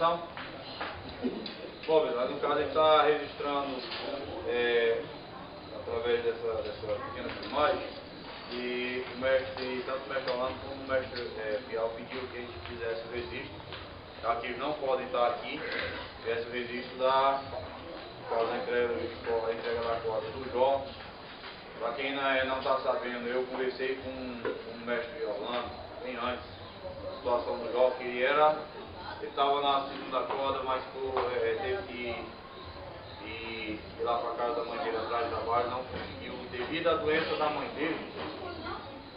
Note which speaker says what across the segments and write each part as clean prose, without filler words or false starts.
Speaker 1: graduação? Bom, pessoal, no caso ele está registrando através dessa pequena filmagem, e o mestre, tanto o mestre Orlando como o mestre Piau pediu que a gente fizesse o registro, já que eles não podem estar aqui, fizesse o registro da entrega da corda do Jó. Para quem não está sabendo, eu conversei com o mestre Orlando bem antes da situação do Jó, que ele estava na segunda corda, mas teve que ir lá para casa da mãe dele atrás do trabalho, não conseguiu, devido à doença da mãe dele.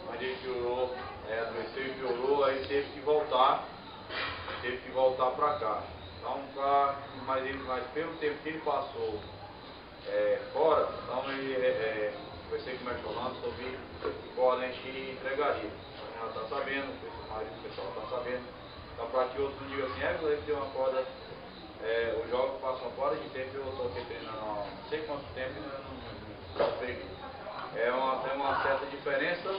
Speaker 1: A mãe dele piorou, adoeceu e piorou, aí teve que voltar para cá. Então, mas pelo tempo que ele passou fora, então ele conversei com o mestre Orlando sobre qual a gente entregaria. Ela está sabendo, o pessoal está sabendo. Então, para que outro não diga assim, ele deu uma corda, o jogo passa uma corda de tempo e eu estou aqui treinando não sei quanto tempo e não peguei. Tem uma certa diferença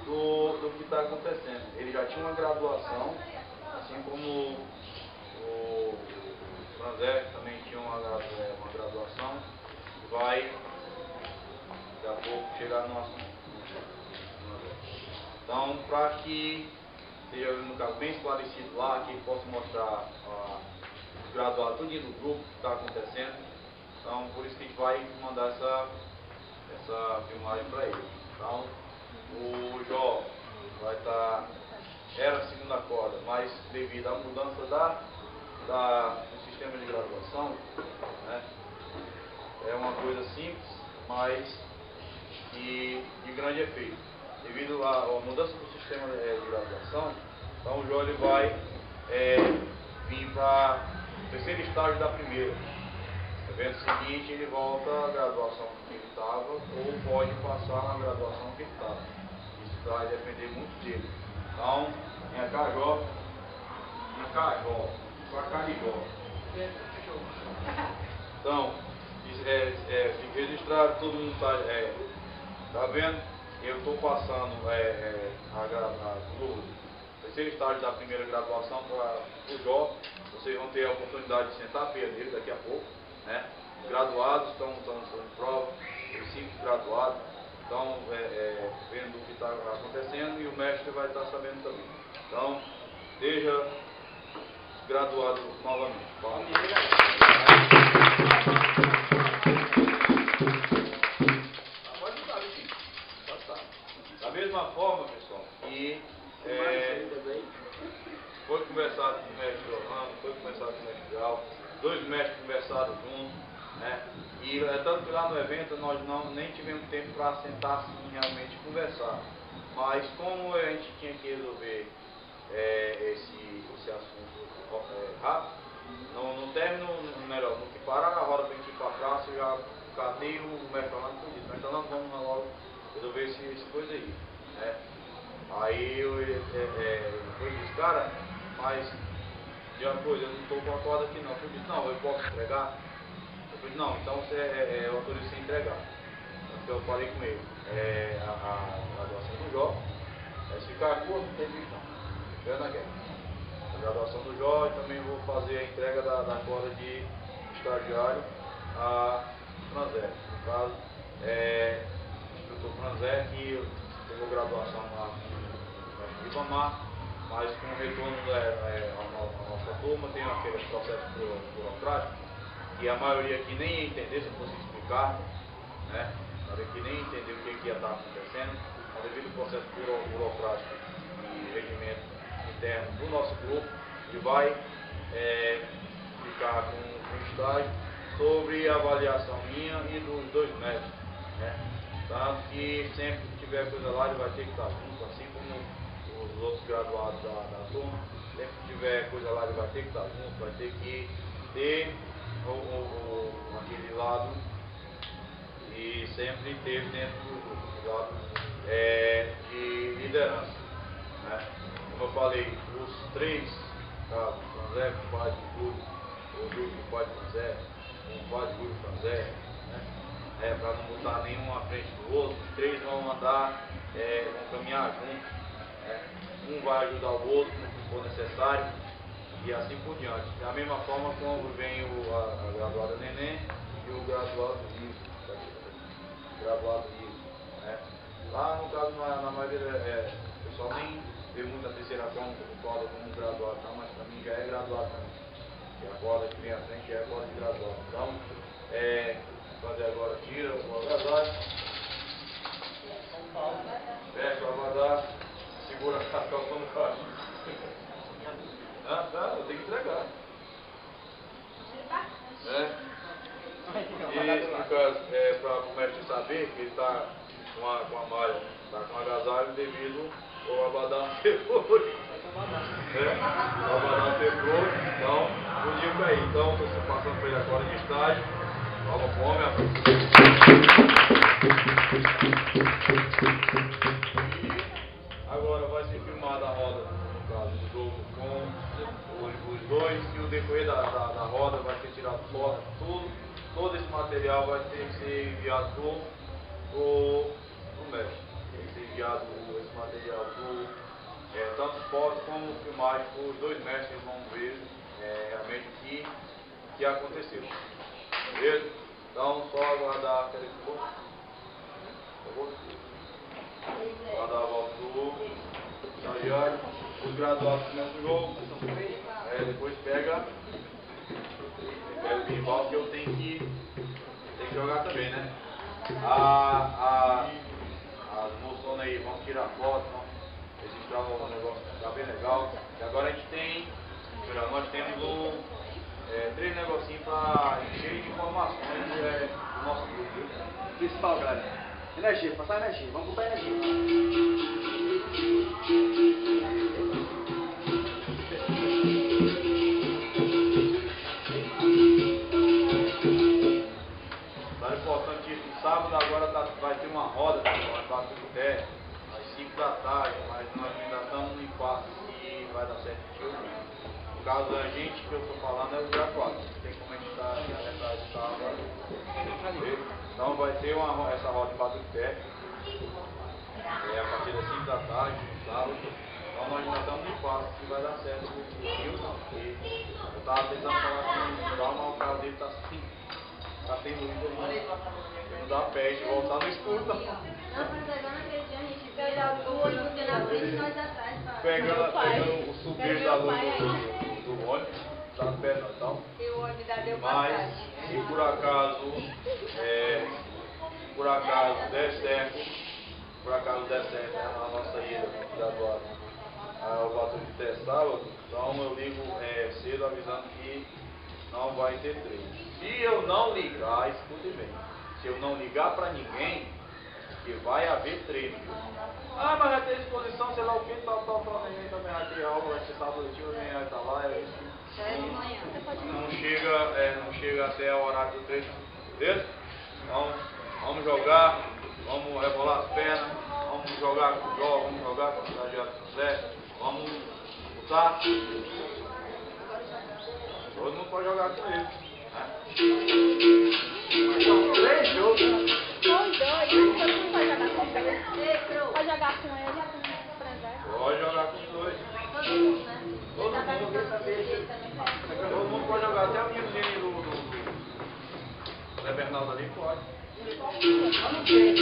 Speaker 1: do que está acontecendo. Ele já tinha uma graduação, assim como o Franzé também tinha uma graduação, vai daqui a pouco chegar no assunto. Então, para que seja, no caso, bem esclarecido lá, que ele possa mostrar os graduados tudo do grupo que está acontecendo. Então, por isso que a gente vai mandar essa filmagem para ele. Então, o Jó vai estar, era a segunda corda, mas devido à mudança do sistema de graduação, né, é uma coisa simples, mas de grande efeito. Devido à mudança do sistema de graduação, então o Jó ele vai vir para o terceiro estágio da primeira. No evento seguinte ele volta à graduação que ele estava, ou pode passar na graduação que ele estava. Isso vai depender muito dele. Então, minha Carijó, então, fica registrado, todo mundo está vendo? Eu estou passando do terceiro estágio da primeira graduação para o Jó. Vocês vão ter a oportunidade de sentar perto dele daqui a pouco, né? Os graduados estão de prova, os 5 graduados estão vendo o que está acontecendo e o mestre vai estar sabendo também. Então, esteja graduado novamente. Da mesma forma, pessoal, que foi conversado com o mestre Orlando, foi conversado com o mestre Piau, 2 mestres conversaram juntos, né? E tanto que lá no evento nós nem tivemos tempo para sentar assim realmente e conversar. Mas como a gente tinha que resolver esse assunto rápido, no término, melhor, no que parar a roda para a gente ir para a praça, eu já catei o mestre Orlando e disse, então nós vamos logo resolver esse coisa aí, né? Aí eu disse, cara, mas de uma coisa, eu não estou com a corda aqui não. Eu disse, não, eu posso entregar? Eu disse, não, então você autoriza você entregar. Então eu falei com ele, a graduação do Jó, se ficar curto, não tem jeito não, eu na guerra. A graduação do Jó, e também vou fazer a entrega da corda de estagiário a Franzé. No caso, instrutor Franzé, que pegou graduação lá no Ibamar, mas com o retorno à nossa turma, tem aqueles processos burocráticos, que a maioria aqui nem ia entender se eu fosse explicar, né? A maioria aqui nem ia entender o que ia estar acontecendo, mas devido ao processo burocrático e regimento interno do nosso grupo, ele vai ficar com um estágio sobre a avaliação minha e dos 2 médicos, né? Tanto que sempre que tiver coisa lá, ele vai ter que estar junto, assim como os outros graduados da turma. Sempre que tiver coisa lá, ele vai ter que estar junto, vai ter que ter aquele lado, e sempre teve dentro do lado de liderança, né? Como eu falei, os 3, tá? Franzé, o pai de Júlio, o Júlio, o pai de Franzé, o pai de Júlio Franzé, né? Para não botar nenhum à frente do outro, os 3 vão andar, vão caminhar juntos, né? Um vai ajudar o outro no que for necessário, e assim por diante. Da mesma forma como vem a graduada neném e o graduado ISO. Graduado ISO, né? Lá no caso, na maioria, o pessoal nem vê muito a terceira forma como graduado, não, mas para mim já é graduado também. Que a corda que vem à frente é a corda de graduado. Então, fazer agora, tira o graduado, fecha o abadá, segura a calça no caixa. Tá, eu tenho que entregar. E no caso, para o mestre saber que ele está com a malha, está com agasalho devido ao abadá ser flor. O abadá ser flor, então, eu digo aí. Então, estou passando para ele agora de estágio. Nova fome, agora vai ser filmada a roda, no caso do jogo, com os dois, e o decorrer da roda vai ser tirado fora, todo esse material vai ter que ser enviado pro mestre. Tem que ser enviado esse material tanto foto como filmagem para os dois mestres, vão ver realmente o que aconteceu. Beleza? Então, só aguardar aquele pouco. Aguardar a volta do estagiário. Os graduados começam o jogo. Depois pega o rival que eu tenho que jogar também, né? As moçonas aí vão tirar foto, vão registrar o negócio, tá bem legal. E agora a gente tem, nós temos 3 negocinhos para encher de informações do nosso grupo.
Speaker 2: Principal, galera. Energia, passar energia. Vamos comprar energia.
Speaker 1: Tá importantíssimo. Sábado agora vai ter uma roda para bater o pé às 5 da tarde, mas nós ainda estamos no impasse se vai dar certo ou não. No caso da gente que eu estou falando é o graduado. Tem como a gente está agora. Então vai ter essa roda de bater o pé. A partir das 5 da tarde, no sábado. Então nós ainda estamos no impasse se vai dar certo ou não. Eu estava tentando falar com o Gal, mas o carro dele está assim. Tá tendo ele não dá pé de voltar no escuro. Não,
Speaker 3: mas agora naquele dia a gente pega o ônibus na frente e nós atrás.
Speaker 1: Pegando o subir da luz do ônibus, tá pé não, então. Mas se por acaso der certo a nossa ida graduada ao Batalha de Té sábado, então eu ligo cedo avisando que não vai ter treino. Se eu não ligar, escute bem, se eu não ligar para ninguém, que vai haver treino. Mas vai ter exposição, sei lá o que, ninguém também vai ter aula, vai ser sábado, ninguém vai estar lá, não chega até o horário do treino, beleza? Então, vamos jogar, vamos rebolar as pernas, vamos jogar com o Jó, vamos jogar com o estagiário José, vamos lutar. Todo mundo pode jogar com ele.
Speaker 2: São 3 jogos.
Speaker 4: São 2. Todo mundo pode jogar com ele. Pode jogar com ele, por exemplo.
Speaker 1: Pode jogar com os dois.
Speaker 3: Todo mundo, né?
Speaker 1: Todo mundo pode jogar, até o meninozinho do Zé Bernardo ali pode.
Speaker 2: Vamos ver.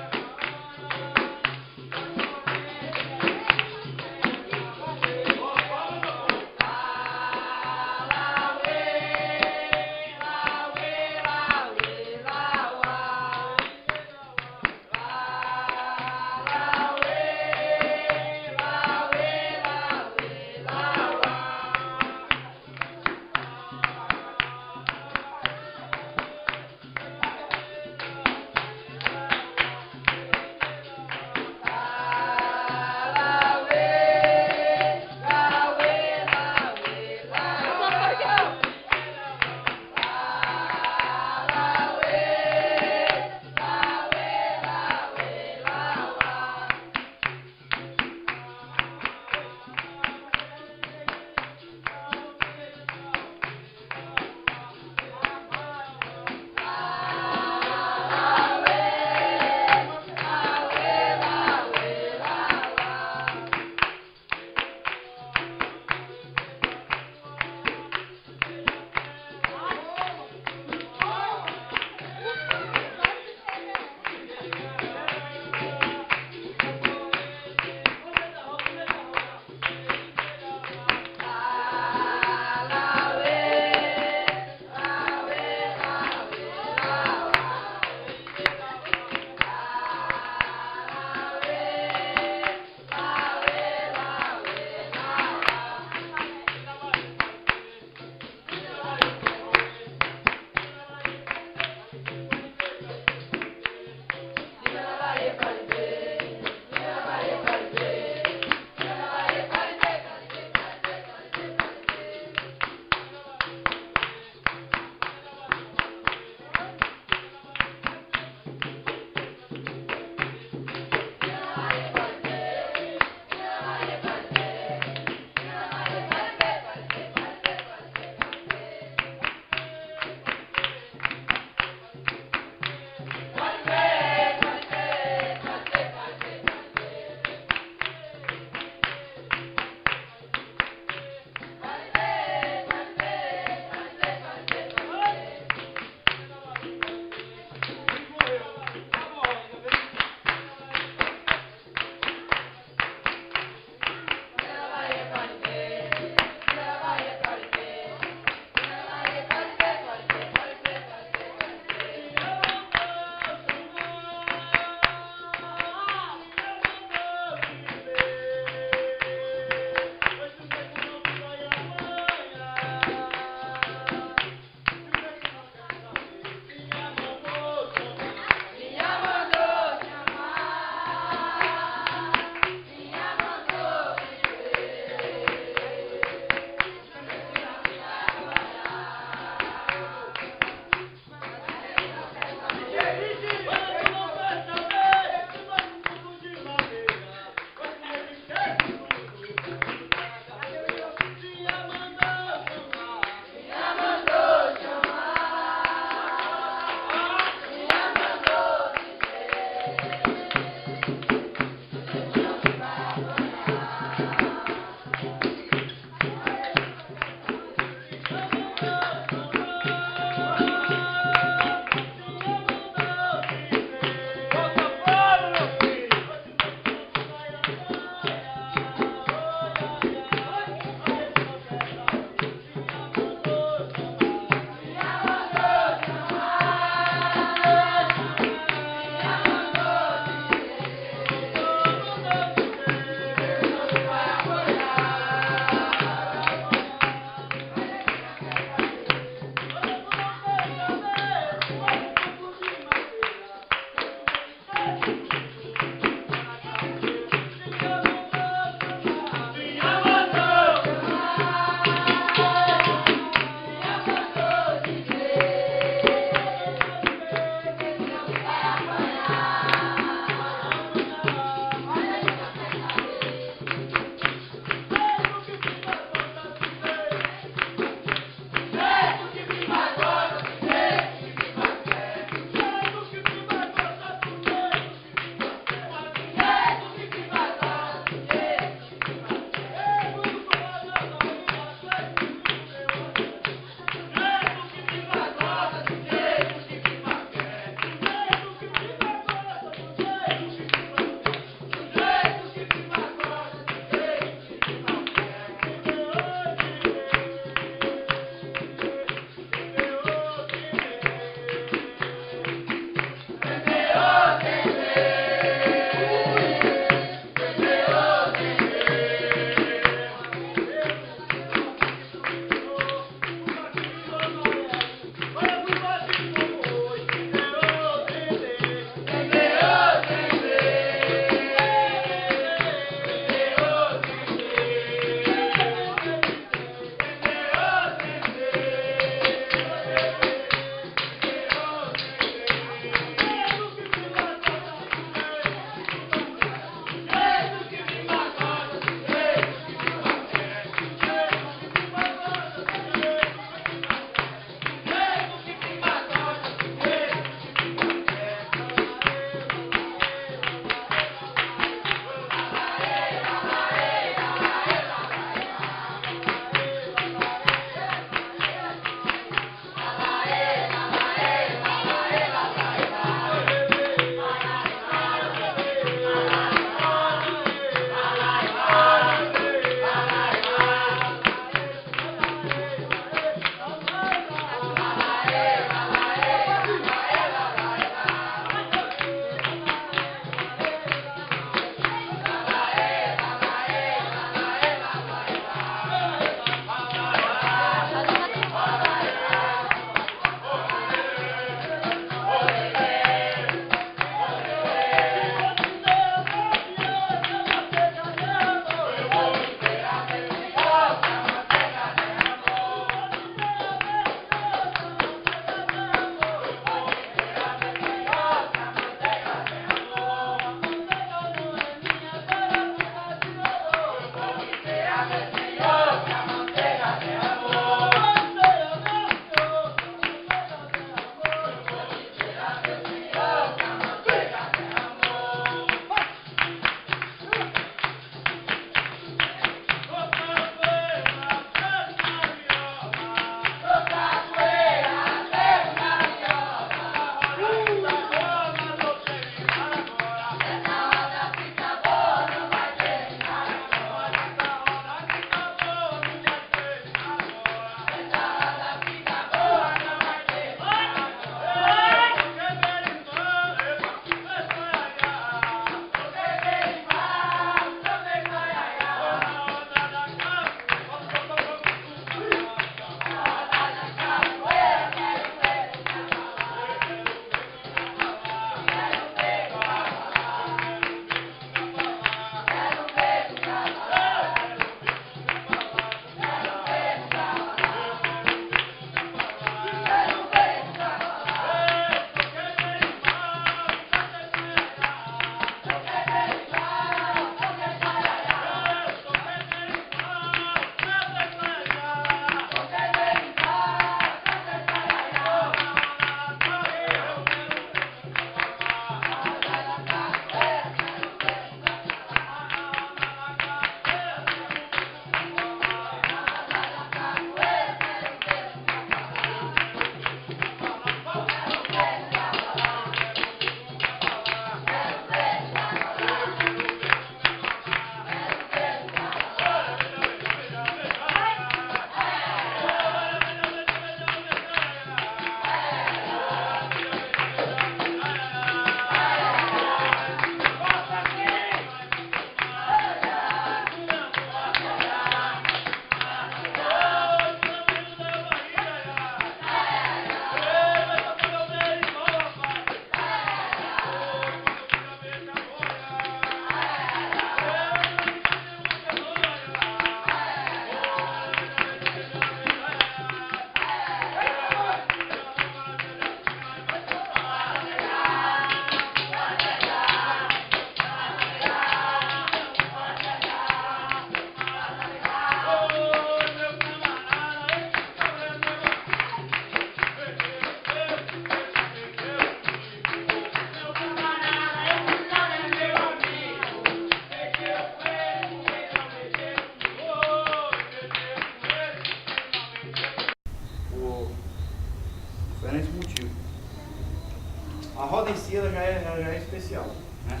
Speaker 1: já é especial, né?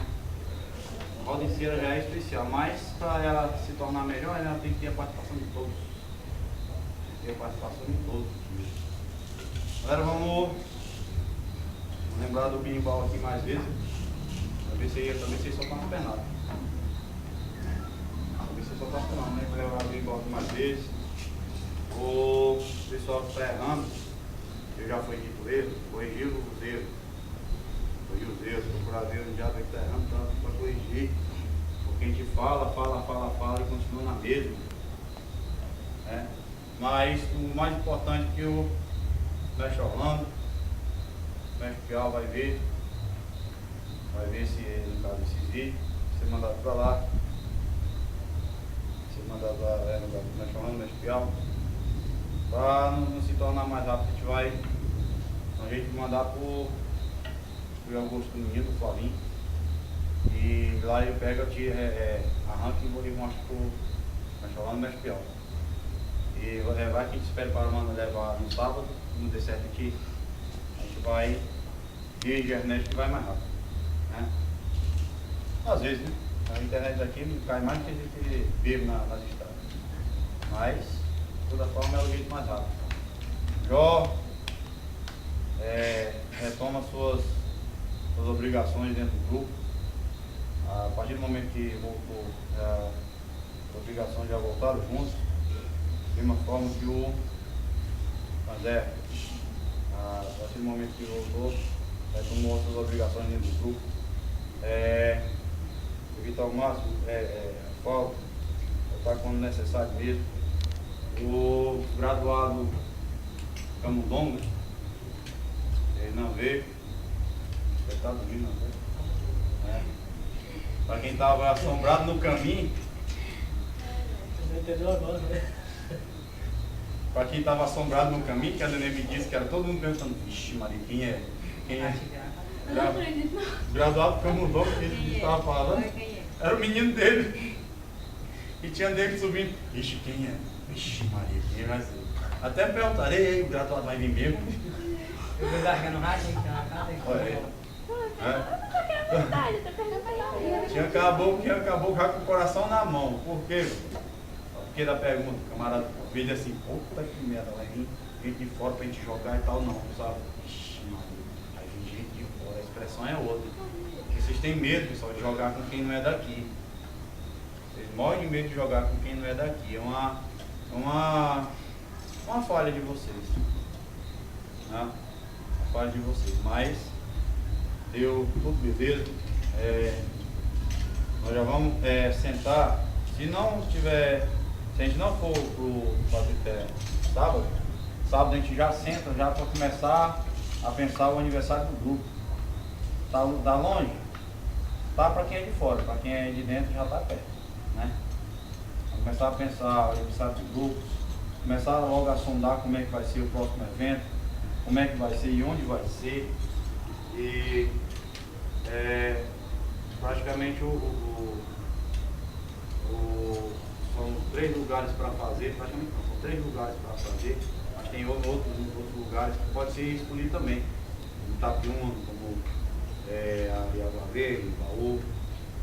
Speaker 1: A roda inteira já é especial, mas para ela se tornar melhor, ela tem que ter a participação de todos. Tem que ter a participação de todos. Agora vamos lembrar do berimbau aqui mais vezes. Talvez você só tá no penado. Talvez você só tá no penado, né? Vou levar o berimbau aqui mais vezes. O pessoal que está errando, eu já fui aqui por ele, corrigiu o zero. Corrigiu os erros, procurar ver onde já está errando para corrigir. Porque a gente fala e continua na mesma. Né? Mas o mais importante é que o mestre Orlando, o mestre Piau vai ver se, no caso, esses vídeos, ser mandado para lá. Ser mandado lá, no caso do mestre Orlando, o mestre Piau. Para não se tornar mais rápido, a gente vai mandar para o Augusto do Menino, do Flavinho. E lá eu pego, arranco e vou e mostro para o mestre Orlando, o mestre Piau. E vai que a gente espera para o levar no sábado, no der certo aqui, a gente vai dirigir a internet que vai mais rápido. Né? Às vezes, né? A internet daqui cai mais do que a gente vive nas estradas. Mas, de toda forma, é o jeito mais rápido. Jó retoma suas obrigações dentro do grupo. A partir do momento que voltou, as obrigações já voltaram juntos. Da mesma forma que o André, a partir do momento que voltou, tomou suas obrigações dentro do grupo. Evitar o máximo falta, voltar quando necessário mesmo. O graduado Camundonga, ele não veio, ele está dormindo, não veio. Para quem estava assombrado no caminho,
Speaker 2: Entendeu agora, né?
Speaker 1: para quem estava assombrado no caminho, que a Nenê me disse que era todo mundo pensando, vixe Maria, quem é?
Speaker 4: Eu não acredito, não.
Speaker 1: Graduado Camundonga, que ele estava falando, era o menino dele. E tinha dele subindo, vixe, quem é? Vixe Maria, quem vai ser? Até me perguntarei, aí o graduado vai vir mesmo.
Speaker 2: Eu vou largar no rádio, então, na casa.
Speaker 1: Olha aí.
Speaker 4: É verdade, eu tô perguntando.
Speaker 1: Tinha acabou já com o coração na mão. Por quê? Porque da pergunta, o camarada veio assim, puta que merda, vai vir gente de fora pra gente jogar e tal, não, sabe? Ixi, Maria, aí vem gente de fora, a expressão é outra. Porque vocês têm medo, pessoal, de jogar com quem não é daqui. Vocês morrem de medo de jogar com quem não é daqui. É uma falha de vocês. Né? Uma falha de vocês. Mas deu tudo beleza. Nós já vamos sentar. Se a gente não for pro Baturité sábado a gente já senta já para começar a pensar o aniversário do grupo. Tá longe? Tá para quem é de fora, para quem é de dentro já tá perto. Né? Vamos começar a pensar o aniversário de grupos, começar logo a sondar como é que vai ser o próximo evento, como é que vai ser e onde vai ser. E praticamente são 3 lugares para fazer, praticamente não, são 3 lugares para fazer, mas tem outros lugares que pode ser escolhido também, como Itapiúna, como Água Verde, Baú,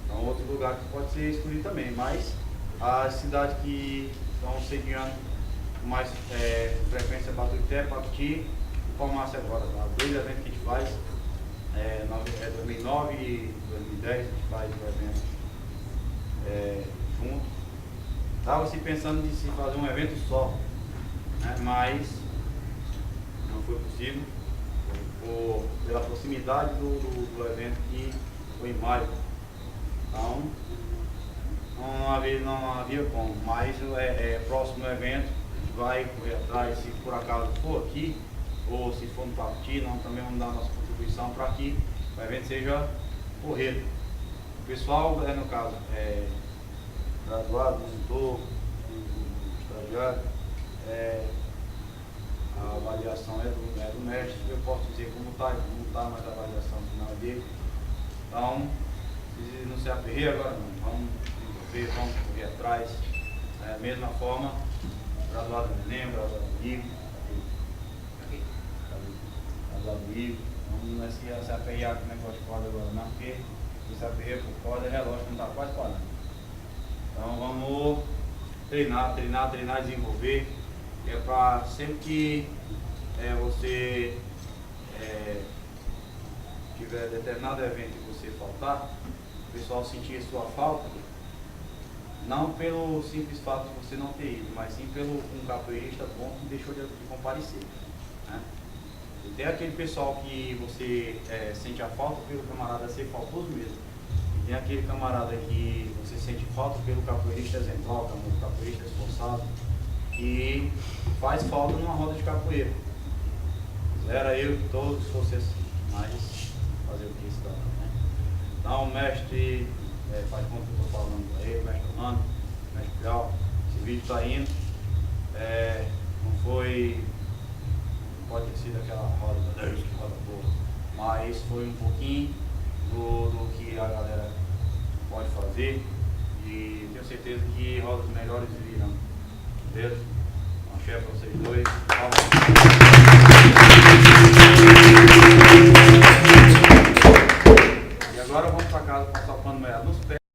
Speaker 1: são outros lugares que pode ser escolhido também, mas as cidades que estão sediando com mais frequência Baturité, Pacuti e Palmácia agora, tá? 2 eventos que a gente faz, 2009 e 2010 a gente faz o evento junto. Estava se pensando em se fazer um evento só, né? Mas não foi possível pela proximidade do evento que foi em maio. Então não havia como, mas próximo evento a gente vai correr atrás, se por acaso for aqui ou se for no Pacuti, nós também vamos dar nossa contribuição para que o evento seja correto. O pessoal, no caso, graduado, monitor, estagiário, a avaliação é do mestre, eu posso dizer como está, mas a avaliação final é dele. Então, não se aperreia agora não, vamos ver, vamos correr atrás. Da mesma forma, graduado no Enem, graduado no Igor, graduado no Igor, Não é se aperrear com o negócio de corda agora não, porque se aperreia por corda, relógio não está quase parando. Então vamos treinar, desenvolver. É para sempre que você tiver determinado evento e você faltar, o pessoal sentir sua falta, não pelo simples fato de você não ter ido, mas sim pelo um capoeirista bom que deixou de comparecer. Né? E tem aquele pessoal que você sente a falta pelo camarada ser faltoso mesmo. E tem aquele camarada que você sente falta pelo capoeirista exemplar, pelo capoeirista esforçado, que faz falta numa roda de capoeira. Era eu que todos fossem assim, mas fazer o que está, né? Então, mestre, faz conta que eu estou falando para ele, mestre Orlando, mestre Piau, esse vídeo está indo. Não foi, pode ter sido aquela roda, meu Deus, que roda boa, mas foi um pouquinho do que a galera pode fazer e tenho certeza que rodas melhores virão. Beleza? Um chefe para vocês dois.